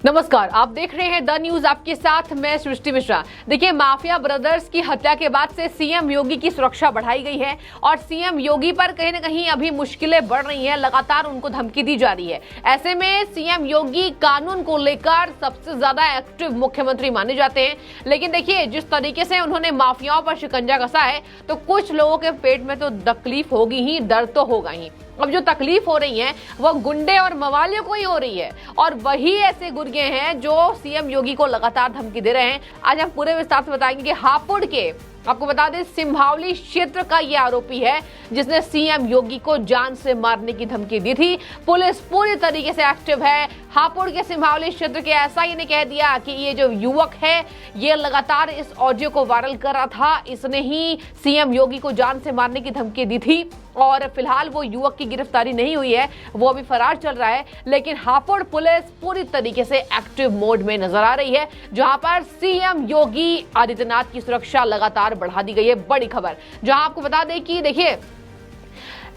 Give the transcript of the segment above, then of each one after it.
नमस्कार, आप देख रहे हैं द न्यूज, आपके साथ मैं सृष्टि मिश्रा। देखिए, माफिया ब्रदर्स की हत्या के बाद से सीएम योगी की सुरक्षा बढ़ाई गई है और सीएम योगी पर कहीं न कहीं अभी मुश्किलें बढ़ रही हैं, लगातार उनको धमकी दी जा रही है। ऐसे में सीएम योगी कानून को लेकर सबसे ज्यादा एक्टिव मुख्यमंत्री माने जाते हैं, लेकिन देखिए जिस तरीके से उन्होंने माफियाओं पर शिकंजा कसा है तो कुछ लोगों के पेट में तो तकलीफ होगी ही, डर तो होगा ही। अब जो तकलीफ हो रही है वो गुंडे और मवालियों को ही हो रही है और वही ऐसे गुर्गे हैं जो सीएम योगी को लगातार धमकी दे रहे हैं। आज हम पूरे विस्तार से बताएंगे कि हापुड़ के, आपको बता दें, सिंभावली क्षेत्र का ये आरोपी है जिसने सीएम योगी को जान से मारने की धमकी दी थी। पुलिस पूरी तरीके से एक्टिव है। हापुड़ के सिंभावली क्षेत्र के एसआई ने कह दिया कि ये जो युवक है ये लगातार इस ऑडियो को वायरल कर रहा था, इसने ही सीएम योगी को जान से मारने की धमकी दी थी और फिलहाल वो युवक की गिरफ्तारी नहीं हुई है, वो अभी फरार चल रहा है। लेकिन हापुड़ पुलिस पूरी तरीके से एक्टिव मोड में नजर आ रही है, जहां पर सीएम योगी आदित्यनाथ की सुरक्षा लगातार बढ़ा दी गई है। बड़ी खबर, जहां आपको बता दें कि देखिए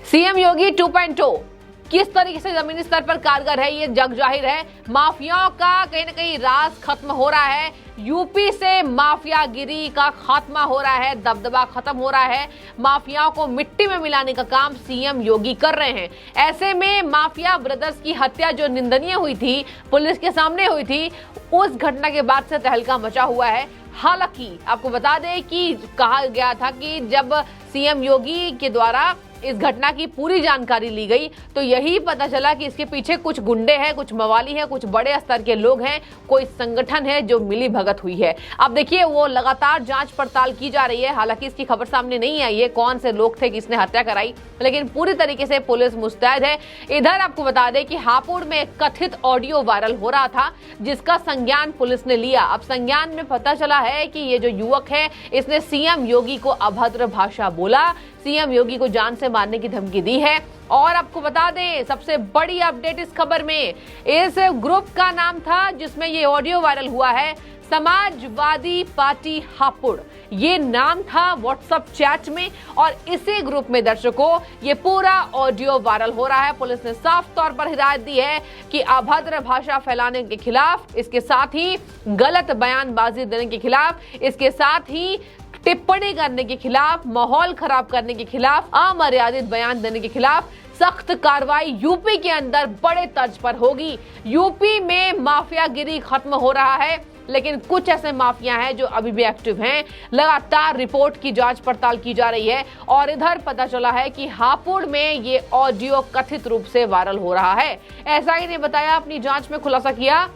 सीएम योगी 2.0 किस तरीके से जमीनी स्तर पर कारगर है ये जग जाहिर है। माफियाओं का कहीं ना कहीं राज खत्म हो रहा है, यूपी से माफियागिरी का खात्मा हो रहा है, दबदबा खत्म हो रहा है। माफियाओं को मिट्टी में मिलाने का काम सीएम योगी कर रहे हैं। ऐसे में माफिया ब्रदर्स की हत्या जो निंदनीय हुई थी, पुलिस के सामने हुई थी, उस घटना के बाद से तहलका मचा हुआ है। हालांकि आपको बता दें कि कहा गया था कि जब सीएम योगी के द्वारा इस घटना की पूरी जानकारी ली गई तो यही पता चला कि इसके पीछे कुछ गुंडे हैं, कुछ मवाली हैं, कुछ बड़े स्तर के लोग हैं, कोई संगठन है जो मिली भगत हुई है। अब देखिए वो लगातार जांच पड़ताल की जा रही है। हालांकि इसकी खबर सामने नहीं आई है कौन से लोग थे किसने हत्या कराई, लेकिन पूरी तरीके से पुलिस मुस्तैद है। इधर आपको बता दें कि हापुड़ में कथित ऑडियो वायरल हो रहा था जिसका संज्ञान पुलिस ने लिया। अब संज्ञान में पता चला है कि ये जो युवक है इसने सीएम योगी को अभद्र भाषा बोला, सीएम योगी को जान से मारने की धमकी दी है। और आपको बता दें सबसे बड़ी अपडेट इस खबर में, इस ग्रुप का नाम था जिसमें ये ऑडियो वायरल हुआ है, समाजवादी पार्टी हापुड़, ये नाम था व्हाट्सएप चैट में और इसी ग्रुप में दर्शकों ये पूरा ऑडियो वायरल हो रहा है। पुलिस ने साफ तौर पर हिदायत दी है कि अभद्र भाषा फैलाने के खिलाफ, इसके साथ ही गलत बयानबाजी देने के खिलाफ, इसके साथ ही टिप्पणी करने के खिलाफ, माहौल खराब करने के खिलाफ, अमर्यादित बयान देने के खिलाफ सख्त कार्रवाई यूपी के अंदर बड़े तर्ज पर होगी। यूपी में माफियागिरी खत्म हो रहा है, लेकिन कुछ ऐसे माफिया हैं जो अभी भी एक्टिव हैं। लगातार रिपोर्ट की जांच पड़ताल की जा रही है और इधर पता चला है कि हापुड़ में ये ऑडियो कथित रूप से वायरल हो रहा है। एसआई ने बताया, अपनी जांच में खुलासा किया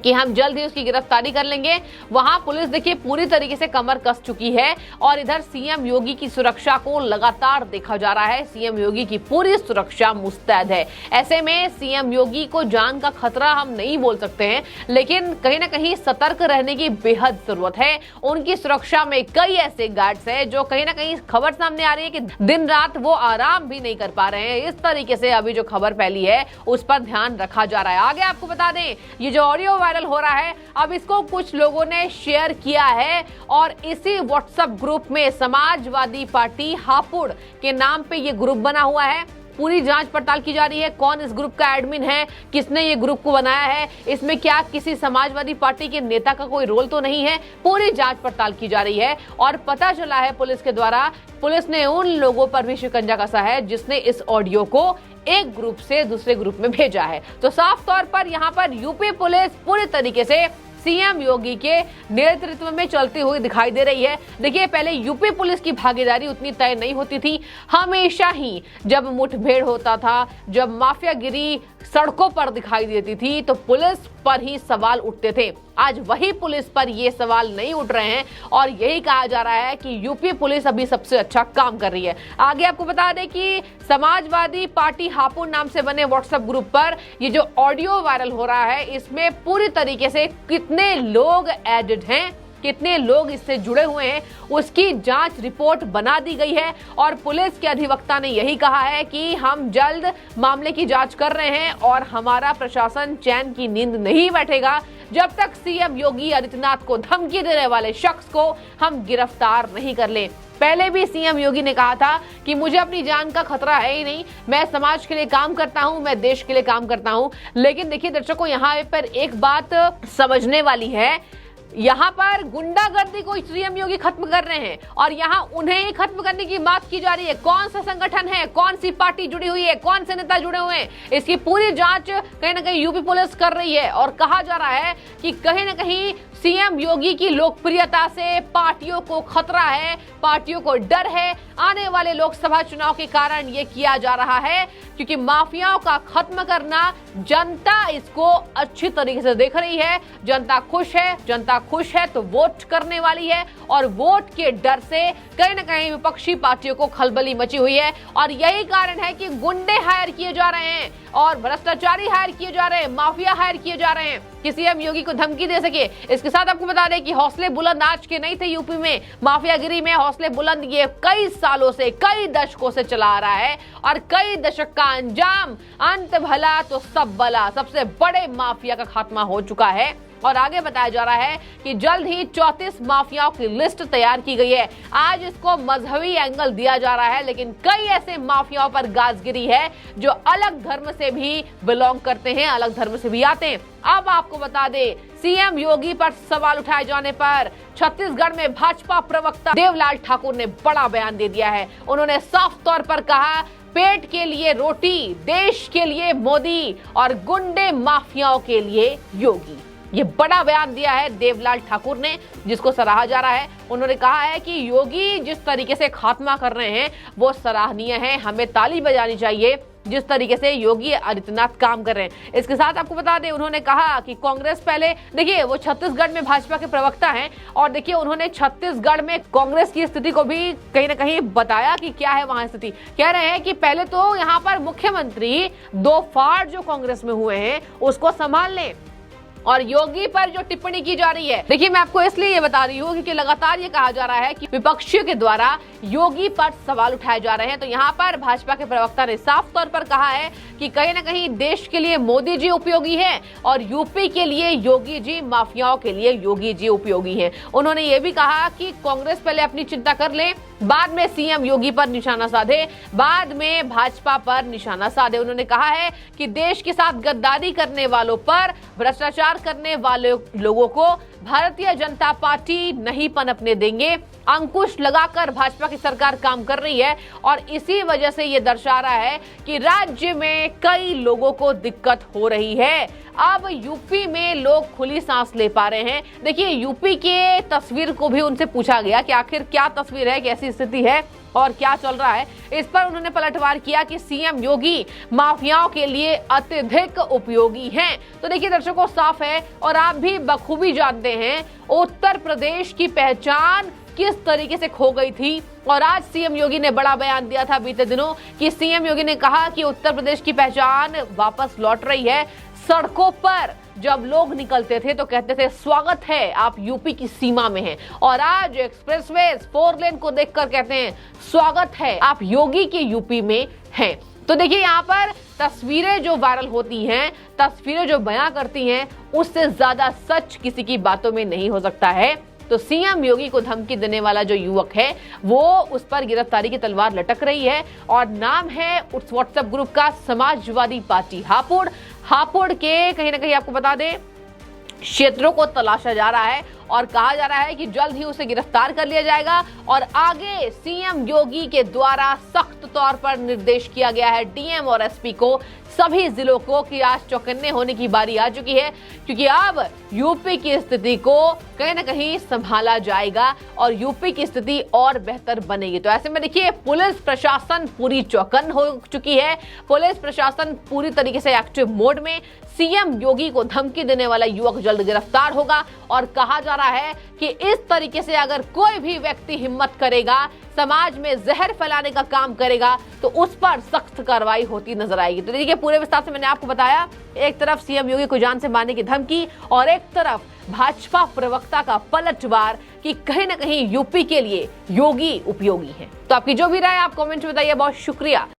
कि हम जल्द ही उसकी गिरफ्तारी कर लेंगे। वहां पुलिस देखिए पूरी तरीके से कमर कस चुकी है और इधर सीएम योगी की सुरक्षा को लगातार देखा जा रहा है। सीएम योगी की पूरी सुरक्षा मुस्तैद है। ऐसे में सीएम योगी को जान का खतरा हम नहीं बोल सकते हैं, लेकिन कहीं ना कहीं सतर्क रहने की बेहद जरूरत है। उनकी सुरक्षा में कई ऐसे गार्ड्स हैं जो कहीं ना कहीं खबर सामने आ रही है कि दिन रात वो आराम भी नहीं कर पा रहे हैं। इस तरीके से अभी जो खबर फैली है उस पर ध्यान रखा जा रहा है। आगे आपको बता दें ये जो ऑडियो वायरल हो रहा है, अब इसको कुछ लोगों ने शेयर किया है और इसी व्हाट्सएप ग्रुप में समाजवादी पार्टी हापुड़ के नाम पे ये ग्रुप बना हुआ है। पूरी जांच पड़ताल की जा रही है, कौन इस ग्रुप का एडमिन है, किसने ये ग्रुप को बनाया है, इसमें क्या किसी समाजवादी पार्टी के नेता का कोई रोल तो नहीं है। पूरी जांच पड़ताल की जा रही है और पता चला है पुलिस के द्वारा, पुलिस ने उन लोगों पर भी शिकंजा कसा है जिसने इस ऑडियो को एक ग्रुप से दूसरे ग्रुप में भेजा है। तो साफ तौर पर यहाँ पर यूपी पुलिस पूरी तरीके से सीएम योगी के नेतृत्व में चलती हुई दिखाई दे रही है। देखिए पहले यूपी पुलिस की भागीदारी उतनी तय नहीं होती थी। हमेशा ही जब मुठभेड़ होता था, जब माफियागिरी सड़कों पर दिखाई देती थी तो पुलिस पर ही सवाल उठते थे। आज वही पुलिस पर ये सवाल नहीं उठ रहे हैं और यही कहा जा रहा है कि यूपी पुलिस अभी सबसे अच्छा काम कर रही है। आगे आपको बता दें कि समाजवादी पार्टी हापुड़ नाम से बने व्हाट्सएप ग्रुप पर ये जो ऑडियो वायरल हो रहा है इसमें पूरी तरीके से कितने लोग एडेड हैं, कितने लोग इससे जुड़े हुए हैं, उसकी जांच रिपोर्ट बना दी गई है और पुलिस के अधिवक्ता ने यही कहा है कि हम जल्द मामले की जांच कर रहे हैं और हमारा प्रशासन चैन की नींद नहीं बैठेगा जब तक सीएम योगी आदित्यनाथ को धमकी देने वाले शख्स को हम गिरफ्तार नहीं कर लें। पहले भी सीएम योगी ने कहा था कि मुझे अपनी जान का खतरा है ही नहीं, मैं समाज के लिए काम करता हूं, मैं देश के लिए काम करता हूं। लेकिन देखिए दर्शकों, यहाँ पर एक बात समझने वाली है, यहाँ पर गुंडागर्दी को सीएम योगी खत्म कर रहे हैं और यहाँ उन्हें ही खत्म करने की बात की जा रही है। कौन सा संगठन है, कौन सी पार्टी जुड़ी हुई है, कौन से नेता जुड़े हुए हैं, इसकी पूरी जांच कहीं ना कहीं यूपी पुलिस कर रही है। और कहा जा रहा है कि कहीं ना कहीं सीएम योगी की लोकप्रियता से पार्टियों को खतरा है, पार्टियों को डर है। आने वाले लोकसभा चुनाव के कारण ये किया जा रहा है, क्योंकि माफियाओं का खत्म करना, जनता इसको अच्छी तरीके से देख रही है। जनता खुश है तो वोट करने वाली है और वोट के डर से कहीं ना कहीं विपक्षी पार्टियों को खलबली मची हुई है। और यही कारण है कि गुंडे हायर किए जा रहे हैं और भ्रष्टाचारी हायर किए जा रहे हैं, माफिया हायर किए जा रहे हैं कि सीएम योगी को धमकी दे सके। इसके साथ आपको बता दें कि हौसले बुलंद आज के नहीं थे। यूपी में माफियागिरी में हौसले बुलंद ये कई सालों से, कई दशकों से चला आ रहा है और कई दशक का अंजाम, अंत भला तो सब भला, सबसे बड़े माफिया का खात्मा हो चुका है। और आगे बताया जा रहा है कि जल्द ही 34 माफियाओं की लिस्ट तैयार की गई है। आज इसको मजहबी एंगल दिया जा रहा है, लेकिन कई ऐसे माफियाओं पर गाजगिरी है जो अलग धर्म से भी बिलोंग करते हैं, अलग धर्म से भी आते हैं। अब आपको बता दें, सीएम योगी पर सवाल उठाए जाने पर छत्तीसगढ़ में भाजपा प्रवक्ता देवलाल ठाकुर ने बड़ा बयान दे दिया है। उन्होंने साफ तौर पर कहा, पेट के लिए रोटी, देश के लिए मोदी और गुंडे माफियाओं के लिए योगी। ये बड़ा बयान दिया है देवलाल ठाकुर ने, जिसको सराहा जा रहा है। उन्होंने कहा है कि योगी जिस तरीके से खात्मा कर रहे हैं वो सराहनीय है, हमें ताली बजानी चाहिए जिस तरीके से योगी आदित्यनाथ काम कर रहे हैं। इसके साथ आपको बता दें, उन्होंने कहा कि कांग्रेस पहले, देखिए वो छत्तीसगढ़ में भाजपा के प्रवक्ता हैं और देखिए उन्होंने छत्तीसगढ़ में कांग्रेस की स्थिति को भी कहीं ना कहीं बताया कि क्या है वहां स्थिति। कह रहे हैं कि पहले तो यहाँ पर मुख्यमंत्री दो फाड़ जो कांग्रेस में हुए हैं उसको संभाल लें। और योगी पर जो टिप्पणी की जा रही है, देखिए मैं आपको इसलिए ये बता रही हूँ क्योंकि लगातार ये कहा जा रहा है कि विपक्षियों के द्वारा योगी पर सवाल उठाए जा रहे हैं। तो यहाँ पर भाजपा के प्रवक्ता ने साफ तौर पर कहा है कि कहीं ना कहीं देश के लिए मोदी जी उपयोगी है और यूपी के लिए योगी जी, माफियाओं के लिए योगी जी उपयोगी है। उन्होंने ये भी कहा कि कांग्रेस पहले अपनी चिंता कर ले, बाद में सीएम योगी पर निशाना साधे, बाद में भाजपा पर निशाना साधे। उन्होंने कहा है कि देश के साथ गद्दारी करने वालों पर, भ्रष्टाचार करने वाले लोगों को भारतीय जनता पार्टी नहीं पनपने देंगे। अंकुश लगाकर भाजपा की सरकार काम कर रही है और इसी वजह से ये दर्शा रहा है कि राज्य में कई लोगों को दिक्कत हो रही है। अब यूपी में लोग खुली सांस ले पा रहे हैं। देखिए यूपी के तस्वीर को भी उनसे पूछा गया कि आखिर क्या तस्वीर है, कैसी स्थिति है और क्या चल रहा है। इस पर उन्होंने पलटवार किया कि सीएम योगी माफियाओं के लिए अत्यधिक उपयोगी हैं। तो देखिए दर्शकों, साफ है और आप भी बखूबी जानते हैं उत्तर प्रदेश की पहचान किस तरीके से खो गई थी। और आज सीएम योगी ने बड़ा बयान दिया था बीते दिनों कि सीएम योगी ने कहा कि उत्तर प्रदेश की पहचान वापस लौट रही है। सड़कों पर जब लोग निकलते थे तो कहते थे स्वागत है, आप यूपी की सीमा में हैं, और आज एक्सप्रेसवे 4 लेन को देखकर कहते हैं स्वागत है, आप योगी के यूपी में हैं। तो देखिए यहाँ पर तस्वीरें जो वायरल होती हैं, तस्वीरें जो बयां करती हैं, उससे ज्यादा सच किसी की बातों में नहीं हो सकता है। तो सीएम योगी को धमकी देने वाला जो युवक है वो, उस पर गिरफ्तारी की तलवार लटक रही है और नाम है उस व्हाट्सएप ग्रुप का समाजवादी पार्टी हापुड़। हापुड़ के कहीं ना कहीं आपको बता दें क्षेत्रों को तलाशा जा रहा है और कहा जा रहा है कि जल्द ही उसे गिरफ्तार कर लिया जाएगा और आगे सीएम योगी के द्वारा सख्त तौर पर निर्देश किया गया है डीएम और एसपी को, सभी जिलों को, कि आज चौकन्ने होने की बारी आ चुकी है, क्योंकि अब यूपी की स्थिति को कहीं ना कहीं संभाला जाएगा और यूपी की स्थिति और बेहतर बनेगी। तो ऐसे में देखिए पुलिस प्रशासन पूरी चौकन्न हो चुकी है, पुलिस प्रशासन पूरी तरीके से एक्टिव मोड में। सीएम योगी को धमकी देने वाला युवक जल्द गिरफ्तार होगा और कहा जा रहा है कि इस तरीके से अगर कोई भी व्यक्ति हिम्मत करेगा, समाज में जहर फैलाने का काम करेगा, तो उस पर सख्त कार्रवाई होती नजर आएगी। तो देखिए पूरे विस्तार से मैंने आपको बताया, एक तरफ सीएम योगी को जान से मारने की धमकी और एक तरफ भाजपा प्रवक्ता का पलटवार कि कहीं ना कहीं यूपी के लिए योगी उपयोगी है। तो आपकी जो भी राय आप कमेंट में बताइए। बहुत शुक्रिया।